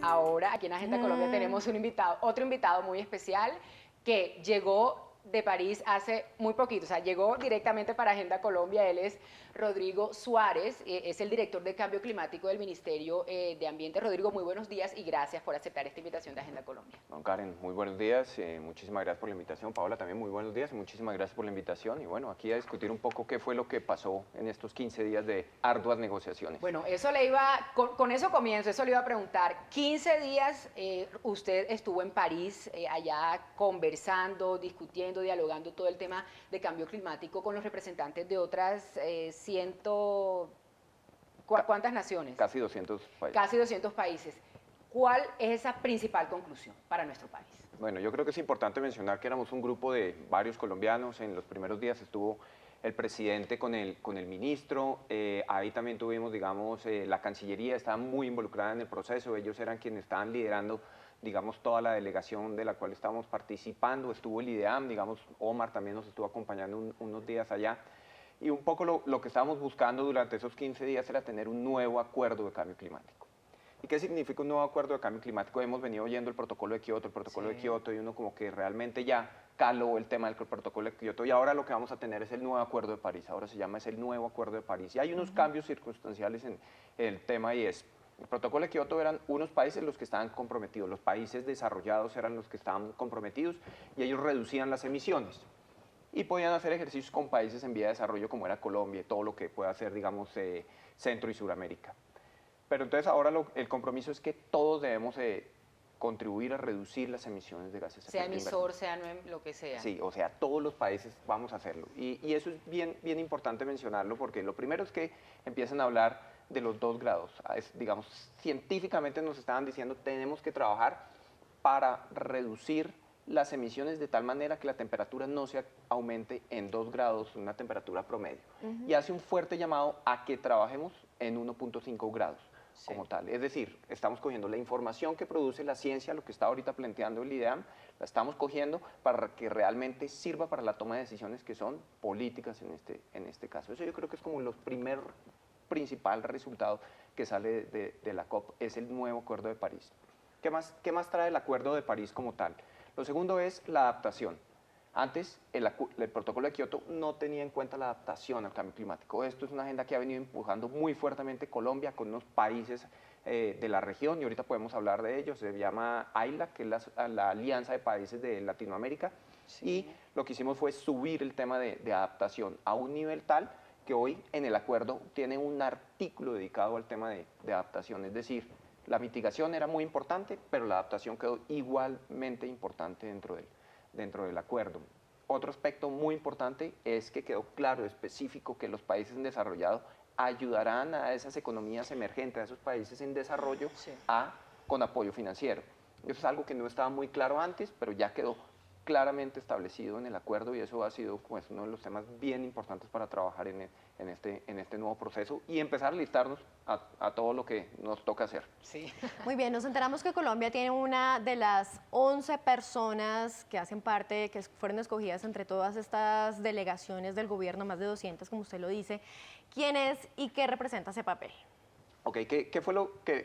ahora aquí en Agenda Colombia tenemos un invitado, otro invitado muy especial que llegó de París hace muy poquito, o sea, llegó directamente para Agenda Colombia. Él es Rodrigo Suárez, es el director de Cambio Climático del Ministerio de Ambiente. Rodrigo, muy buenos días y gracias por aceptar esta invitación de Agenda Colombia. Don Karen, muy buenos días, muchísimas gracias por la invitación. Paola, también muy buenos días y muchísimas gracias por la invitación. Y bueno, aquí a discutir un poco qué fue lo que pasó en estos 15 días de arduas negociaciones. Bueno, eso le iba, con eso comienzo, eso le iba a preguntar. 15 días usted estuvo en París, allá conversando, discutiendo, dialogando todo el tema de cambio climático con los representantes de otras ¿cuántas naciones? Casi 200 países. Casi 200 países. ¿Cuál es esa principal conclusión para nuestro país? Bueno, yo creo que es importante mencionar que éramos un grupo de varios colombianos. En los primeros días estuvo el presidente con el ministro. Ahí también tuvimos, digamos, la Cancillería estaba muy involucrada en el proceso. Ellos eran quienes estaban liderando, digamos, toda la delegación de la cual estábamos participando. Estuvo el IDEAM, digamos, Omar también nos estuvo acompañando unos días allá. Y un poco lo que estábamos buscando durante esos 15 días era tener un nuevo acuerdo de cambio climático. ¿Y qué significa un nuevo acuerdo de cambio climático? Hemos venido oyendo el protocolo de Kioto, y uno como que realmente ya caló el tema del protocolo de Kioto, y ahora lo que vamos a tener es el nuevo acuerdo de París. Ahora se llama, es el nuevo acuerdo de París. Y hay unos cambios circunstanciales en el tema, y es, el protocolo de Kioto eran unos países los que estaban comprometidos, los países desarrollados eran los que estaban comprometidos, y ellos reducían las emisiones. Y podían hacer ejercicios con países en vía de desarrollo como era Colombia, todo lo que pueda hacer, digamos, Centro y Suramérica. Pero entonces ahora el compromiso es que todos debemos contribuir a reducir las emisiones de gases de efecto invernadero. Sea emisor, sea lo que sea. Sí, o sea, todos los países vamos a hacerlo. Y eso es bien importante mencionarlo, porque lo primero es que empiezan a hablar de los 2 grados. Digamos, científicamente nos estaban diciendo tenemos que trabajar para reducir las emisiones de tal manera que la temperatura no se aumente en 2 grados, una temperatura promedio. Y hace un fuerte llamado a que trabajemos en 1.5 grados. Sí. Como tal. Es decir, estamos cogiendo la información que produce la ciencia, lo que está ahorita planteando el IDEAM, la estamos cogiendo para que realmente sirva para la toma de decisiones que son políticas en este caso. Eso yo creo que es como los primer principal resultado que sale de la COP, es el nuevo Acuerdo de París. ¿Qué más trae el Acuerdo de París como tal? Lo segundo es la adaptación. Antes, el protocolo de Kioto no tenía en cuenta la adaptación al cambio climático. Esto es una agenda que ha venido empujando muy fuertemente Colombia con unos países de la región, y ahorita podemos hablar de ellos. Se llama AILA, que es la Alianza de Países de Latinoamérica, sí. Y lo que hicimos fue subir el tema de adaptación a un nivel tal que hoy en el acuerdo tiene un artículo dedicado al tema de adaptación. Es decir, la mitigación era muy importante, pero la adaptación quedó igualmente importante dentro del acuerdo. Otro aspecto muy importante es que quedó claro, específico, que los países en desarrollo ayudarán a esas economías emergentes, a esos países en desarrollo, sí, con apoyo financiero. Eso es algo que no estaba muy claro antes, pero ya quedó claramente establecido en el acuerdo, y eso ha sido pues, uno de los temas bien importantes para trabajar en este nuevo proceso y empezar a listarnos a todo lo que nos toca hacer. Sí. Muy bien, nos enteramos que Colombia tiene una de las 11 personas que hacen parte, que fueron escogidas entre todas estas delegaciones del gobierno, más de 200, como usted lo dice. ¿Quién es y qué representa ese papel? Ok,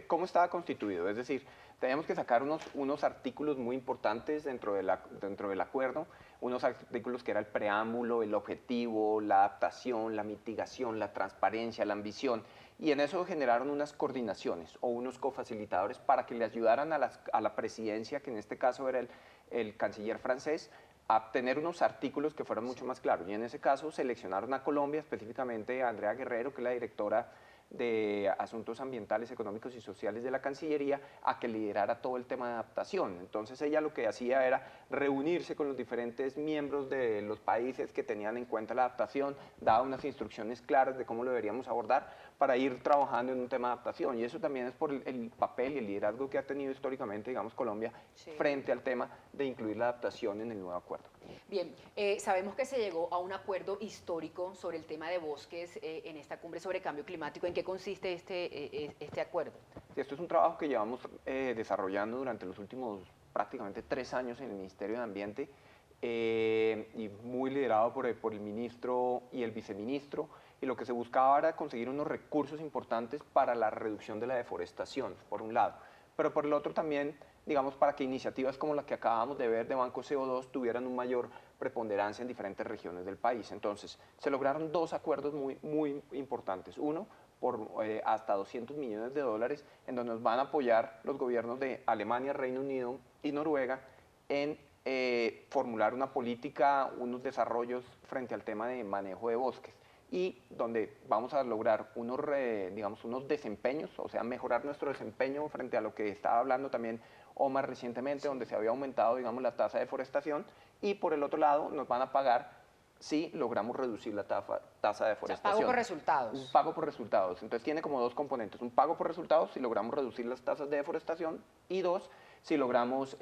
¿cómo estaba constituido? Es decir, teníamos que sacar unos artículos muy importantes dentro del acuerdo, unos artículos que era el preámbulo, el objetivo, la adaptación, la mitigación, la transparencia, la ambición, y en eso generaron unas coordinaciones o unos cofacilitadores para que le ayudaran a la presidencia, que en este caso era el canciller francés, a tener unos artículos que fueran mucho más claros. Y en ese caso seleccionaron a Colombia, específicamente a Andrea Guerrero, que es la directora de Asuntos Ambientales, Económicos y Sociales de la Cancillería, a que liderara todo el tema de adaptación. Entonces ella lo que hacía era reunirse con los diferentes miembros de los países que tenían en cuenta la adaptación, daba unas instrucciones claras de cómo lo deberíamos abordar para ir trabajando en un tema de adaptación. Y eso también es por el papel y el liderazgo que ha tenido históricamente, digamos, Colombia, sí, frente al tema de incluir la adaptación en el nuevo acuerdo. Bien, sabemos que se llegó a un acuerdo histórico sobre el tema de bosques en esta cumbre sobre cambio climático. ¿En qué consiste este acuerdo? Sí, esto es un trabajo que llevamos desarrollando durante los últimos prácticamente 3 años en el Ministerio de Ambiente, y muy liderado por el ministro y el viceministro, y lo que se buscaba era conseguir unos recursos importantes para la reducción de la deforestación, por un lado. pero por el otro también, digamos, para que iniciativas como la que acabamos de ver de Banco CO2 tuvieran un mayor preponderancia en diferentes regiones del país. Entonces, se lograron dos acuerdos muy importantes. Uno, por hasta 200 millones de dólares, en donde nos van a apoyar los gobiernos de Alemania, Reino Unido y Noruega en formular una política, unos desarrollos frente al tema de manejo de bosques y donde vamos a lograr unos, digamos, unos desempeños, o sea, mejorar nuestro desempeño frente a lo que estaba hablando también Omar recientemente, donde se había aumentado, digamos, la tasa de deforestación, y por el otro lado nos van a pagar si logramos reducir la tasa de deforestación. O sea, pago por resultados. Un pago por resultados. Entonces tiene como dos componentes. Un pago por resultados si logramos reducir las tasas de deforestación y dos, si logramos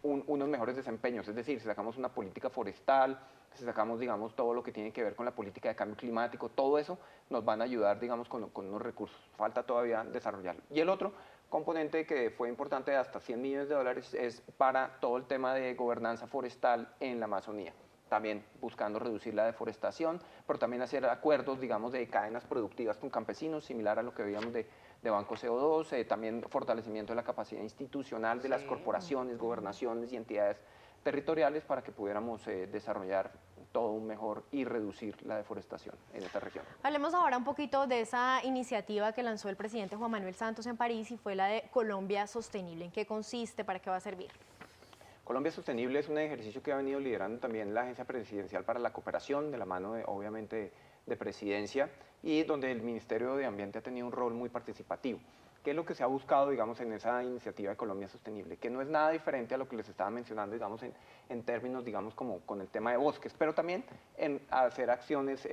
unos mejores desempeños. Es decir, si sacamos una política forestal, si sacamos, digamos, todo lo que tiene que ver con la política de cambio climático, todo eso nos van a ayudar, digamos, con unos recursos. Falta todavía desarrollarlo. Y el otro componente que fue importante de hasta 100 millones de dólares es para todo el tema de gobernanza forestal en la Amazonía. También buscando reducir la deforestación, pero también hacer acuerdos, digamos, de cadenas productivas con campesinos, similar a lo que veíamos de Banco CO2, también fortalecimiento de la capacidad institucional de las corporaciones, gobernaciones y entidades territoriales para que pudiéramos desarrollar todo un mejor y reducir la deforestación en esta región. Hablemos ahora un poquito de esa iniciativa que lanzó el presidente Juan Manuel Santos en París y fue la de Colombia Sostenible. ¿En qué consiste? ¿Para qué va a servir? Colombia Sostenible es un ejercicio que ha venido liderando también la Agencia Presidencial para la Cooperación, de la mano, obviamente, de Presidencia, y donde el Ministerio de Ambiente ha tenido un rol muy participativo. ¿Qué es lo que se ha buscado, digamos, en esa iniciativa de Colombia Sostenible? Que no es nada diferente a lo que les estaba mencionando, digamos, en términos, digamos, como con el tema de bosques, pero también en hacer acciones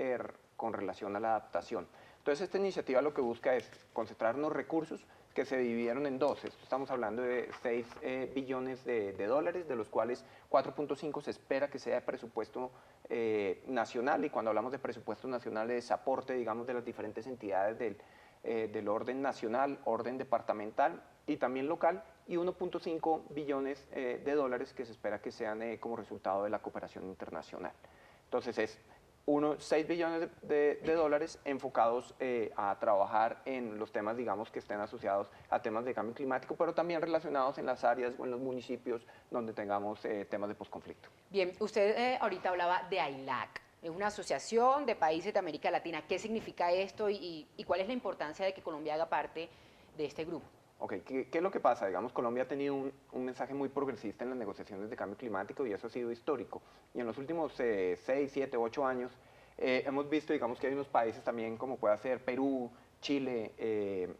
con relación a la adaptación. Entonces, esta iniciativa lo que busca es concentrar unos recursos que se dividieron en dos. Estamos hablando de 6 billones de dólares, de los cuales 4.5 se espera que sea de presupuesto nacional, y cuando hablamos de presupuesto nacional es aporte, digamos, de las diferentes entidades del orden nacional, orden departamental y también local, y 1.5 billones de dólares que se espera que sean como resultado de la cooperación internacional. Entonces es 6 billones de dólares enfocados a trabajar en los temas, digamos, que estén asociados a temas de cambio climático, pero también relacionados en las áreas o en los municipios donde tengamos temas de posconflicto. Bien, usted ahorita hablaba de AILAC. Es una asociación de países de América Latina. ¿Qué significa esto y cuál es la importancia de que Colombia haga parte de este grupo? Ok, ¿qué es lo que pasa? Digamos, Colombia ha tenido un mensaje muy progresista en las negociaciones de cambio climático y eso ha sido histórico. Y en los últimos 6, 7, 8 años hemos visto, digamos, que hay unos países también como puede ser Perú, Chile,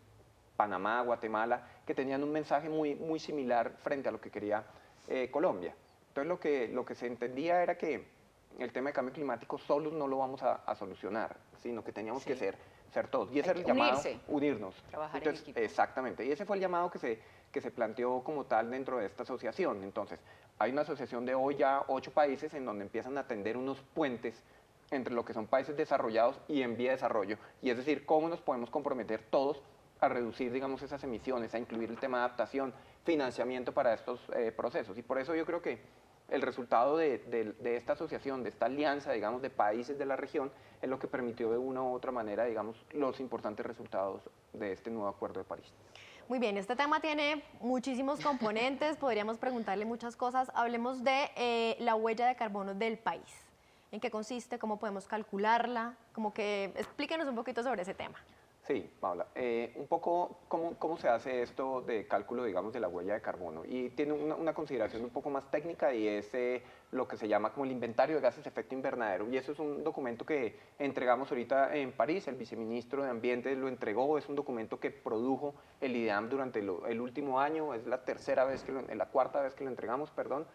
Panamá, Guatemala, que tenían un mensaje muy similar frente a lo que quería Colombia. Entonces, lo que se entendía era que el tema de cambio climático solos no lo vamos a solucionar, sino que teníamos que ser todos. Y ese era el llamado, unirnos. Trabajar entonces, en equipo. Exactamente. Y ese fue el llamado que se planteó como tal dentro de esta asociación. Entonces, hay una asociación de hoy ya 8 países en donde empiezan a tender unos puentes entre lo que son países desarrollados y en vía de desarrollo. Y es decir, cómo nos podemos comprometer todos a reducir, digamos, esas emisiones, a incluir el tema de adaptación, financiamiento para estos procesos. Y por eso yo creo que el resultado de esta asociación, de esta alianza, digamos, de países de la región, es lo que permitió de una u otra manera, digamos, los importantes resultados de este nuevo Acuerdo de París. Muy bien, este tema tiene muchísimos componentes, podríamos preguntarle muchas cosas. Hablemos de la huella de carbono del país. ¿En qué consiste? ¿Cómo podemos calcularla? Explíquenos un poquito sobre ese tema. Sí, Paula. Un poco cómo se hace esto de cálculo, digamos, de la huella de carbono. Y tiene una consideración un poco más técnica y es lo que se llama como el inventario de gases de efecto invernadero. Y eso es un documento que entregamos ahorita en París, el viceministro de Ambiente lo entregó, es un documento que produjo el IDEAM durante el último año, es la cuarta vez que lo entregamos, perdón,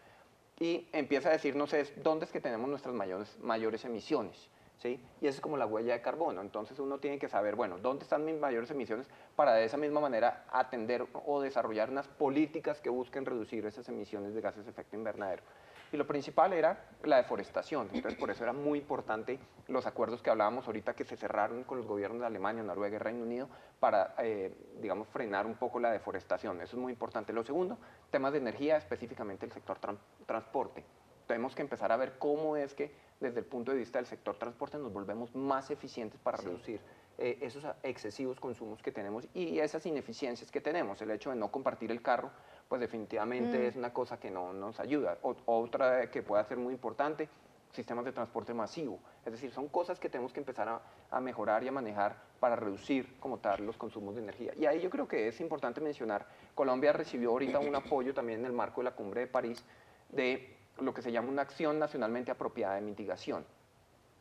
y empieza a decirnos dónde es que tenemos nuestras mayores emisiones. ¿Sí? Y eso es como la huella de carbono. Entonces uno tiene que saber, bueno, ¿dónde están mis mayores emisiones? Para de esa misma manera atender o desarrollar unas políticas que busquen reducir esas emisiones de gases de efecto invernadero. Y lo principal era la deforestación. Entonces por eso era muy importante los acuerdos que hablábamos ahorita que se cerraron con los gobiernos de Alemania, Noruega y Reino Unido para, digamos, frenar un poco la deforestación. Eso es muy importante. Lo segundo, temas de energía, específicamente el sector transporte. Tenemos que empezar a ver cómo es que desde el punto de vista del sector transporte nos volvemos más eficientes para reducir esos excesivos consumos que tenemos y esas ineficiencias que tenemos. El hecho de no compartir el carro, pues definitivamente es una cosa que no nos ayuda. Otra que puede ser muy importante, sistemas de transporte masivo. Es decir, son cosas que tenemos que empezar a mejorar y a manejar para reducir como tal los consumos de energía. Y ahí yo creo que es importante mencionar, Colombia recibió ahorita un apoyo también en el marco de la Cumbre de París de lo que se llama una acción nacionalmente apropiada de mitigación.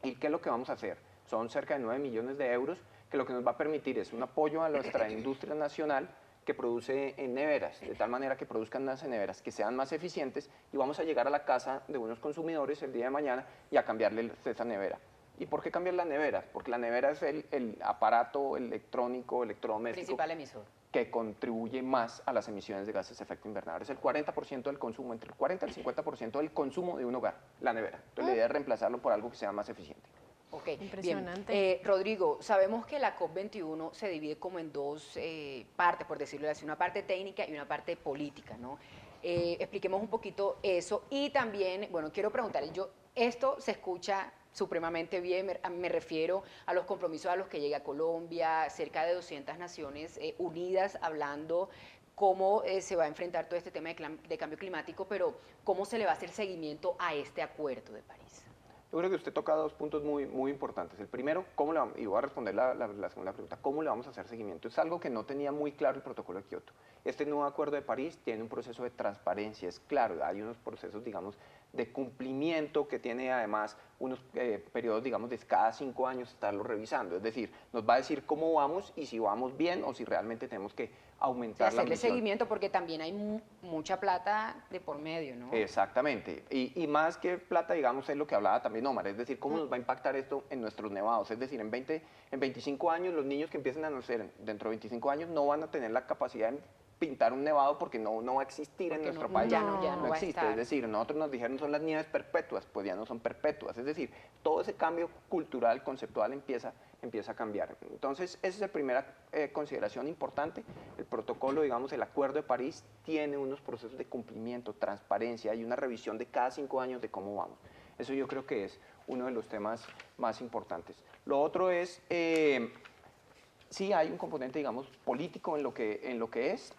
¿Y qué es lo que vamos a hacer? Son cerca de 9 millones de euros que lo que nos va a permitir es un apoyo a nuestra industria nacional que produce en neveras, de tal manera que produzcan unas neveras que sean más eficientes y vamos a llegar a la casa de unos consumidores el día de mañana y a cambiarles esa nevera. ¿Y por qué cambiar la nevera? Porque la nevera es el aparato electrónico, electrodoméstico Principal emisor. que contribuye más a las emisiones de gases de efecto invernadero. Es el 40% del consumo, entre el 40 y el 50% del consumo de un hogar, la nevera. Entonces la idea es reemplazarlo por algo que sea más eficiente. Ok, Impresionante. bien. Rodrigo, sabemos que la COP21 se divide como en dos partes, por decirlo así, una parte técnica y una parte política, ¿no? Expliquemos un poquito eso y también, bueno, quiero preguntarle, esto se escucha supremamente bien, me refiero a los compromisos a los que llega Colombia, cerca de 200 naciones unidas hablando cómo se va a enfrentar todo este tema de cambio climático, pero cómo se le va a hacer seguimiento a este acuerdo de París. Yo creo que usted toca dos puntos muy importantes. El primero, y voy a responder la segunda pregunta, ¿cómo le vamos a hacer seguimiento? Es algo que no tenía muy claro el protocolo de Kioto. Este nuevo acuerdo de París tiene un proceso de transparencia, es claro, hay unos procesos, digamos, de cumplimiento que tiene además unos periodos, digamos, de cada 5 años estarlo revisando. Es decir, nos va a decir cómo vamos y si vamos bien o si realmente tenemos que aumentar la Hacerle ambición. seguimiento porque también hay mucha plata de por medio, ¿no? Exactamente. Y más que plata, digamos, es lo que hablaba también Omar, es decir, cómo nos va a impactar esto en nuestros nevados. Es decir, en 25 años, los niños que empiecen a nacer dentro de 25 años no van a tener la capacidad de pintar un nevado porque no va a existir en nuestro país. Ya no va a existe. estar. Es decir, nosotros nos dijeron son las nieves perpetuas, pues ya no son perpetuas. Es decir, todo ese cambio cultural, conceptual empieza a cambiar. Entonces, esa es la primera consideración importante. El protocolo, digamos, el Acuerdo de París tiene unos procesos de cumplimiento, transparencia y una revisión de cada 5 años de cómo vamos. Eso yo creo que es uno de los temas más importantes. Lo otro es, sí hay un componente, digamos, político en lo que es,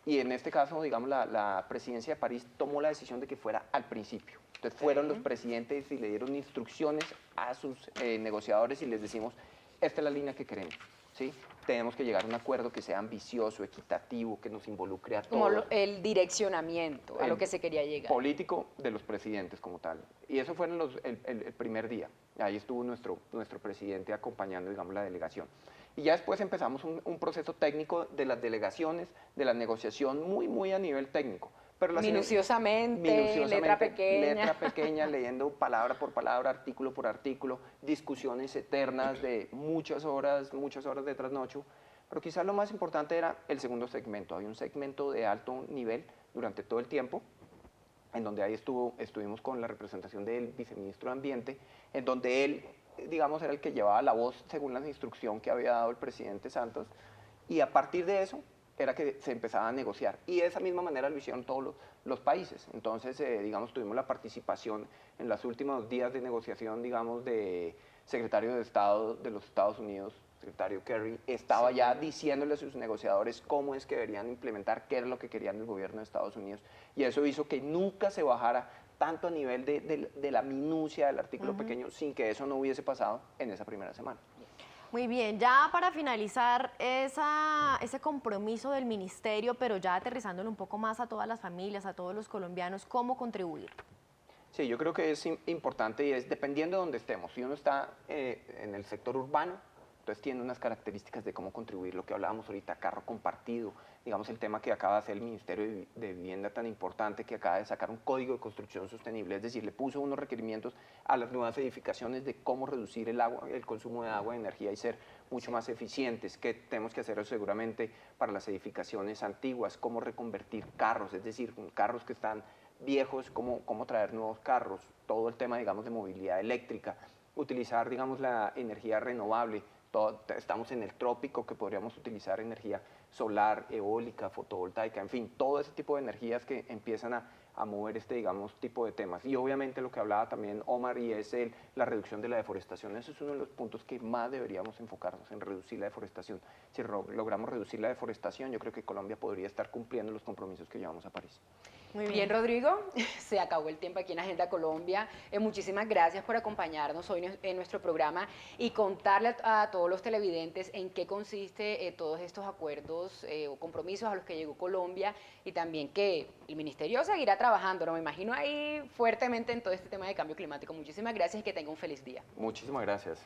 y en este caso, digamos, la presidencia de París tomó la decisión de que fuera al principio. Entonces fueron los presidentes y le dieron instrucciones a sus negociadores y les decimos, esta es la línea que queremos, ¿sí? Tenemos que llegar a un acuerdo que sea ambicioso, equitativo, que nos involucre a todos. Como el direccionamiento a lo que se quería llegar. Político de los presidentes como tal. Y eso fue el primer día. Ahí estuvo nuestro presidente acompañando, digamos, la delegación. Y ya después empezamos un proceso técnico de las delegaciones, de la negociación muy a nivel técnico. Pero Minuciosamente, letra pequeña. Letra pequeña, leyendo palabra por palabra, artículo por artículo, discusiones eternas de muchas horas de trasnocho. Pero quizás lo más importante era el segundo segmento. Hay un segmento de alto nivel durante todo el tiempo, en donde ahí estuvimos con la representación del viceministro de Ambiente, en donde él, digamos, era el que llevaba la voz según la instrucción que había dado el presidente Santos, y a partir de eso era que se empezaba a negociar. Y de esa misma manera lo hicieron todos los países. Entonces, digamos, tuvimos la participación en los últimos días de negociación, digamos, de secretario de Estado de los Estados Unidos, secretario Kerry, estaba ya diciéndole a sus negociadores cómo es que deberían implementar, qué era lo que querían el gobierno de Estados Unidos. Y eso hizo que nunca se bajara tanto a nivel de la minucia del artículo pequeño, sin que eso no hubiese pasado en esa primera semana. Muy bien, ya para finalizar ese compromiso del ministerio, pero ya aterrizándolo un poco más a todas las familias, a todos los colombianos, ¿cómo contribuir? Sí, yo creo que es importante y es dependiendo de donde estemos. Si uno está en el sector urbano, entonces tiene unas características de cómo contribuir, lo que hablábamos ahorita, carro compartido, digamos el tema que acaba de hacer el Ministerio de Vivienda tan importante, que acaba de sacar un código de construcción sostenible, es decir, le puso unos requerimientos a las nuevas edificaciones de cómo reducir el consumo de agua y energía y ser mucho más eficientes, que tenemos que hacer eso seguramente para las edificaciones antiguas, cómo reconvertir carros, es decir, carros que están viejos, cómo traer nuevos carros, todo el tema, digamos, de movilidad eléctrica, utilizar, digamos, la energía renovable, estamos en el trópico, que podríamos utilizar energía solar, eólica, fotovoltaica, en fin, todo ese tipo de energías que empiezan a mover este, digamos, tipo de temas. Y obviamente lo que hablaba también Omar, y es la reducción de la deforestación. Ese es uno de los puntos que más deberíamos enfocarnos, en reducir la deforestación. Si logramos reducir la deforestación, yo creo que Colombia podría estar cumpliendo los compromisos que llevamos a París. Muy bien, Rodrigo, se acabó el tiempo aquí en Agenda Colombia. Muchísimas gracias por acompañarnos hoy en nuestro programa y contarle a todos los televidentes en qué consiste todos estos acuerdos o compromisos a los que llegó Colombia, y también que el Ministerio seguirá trabajando, ¿no? Me imagino ahí fuertemente en todo este tema de cambio climático. Muchísimas gracias y que tenga un feliz día. Muchísimas gracias.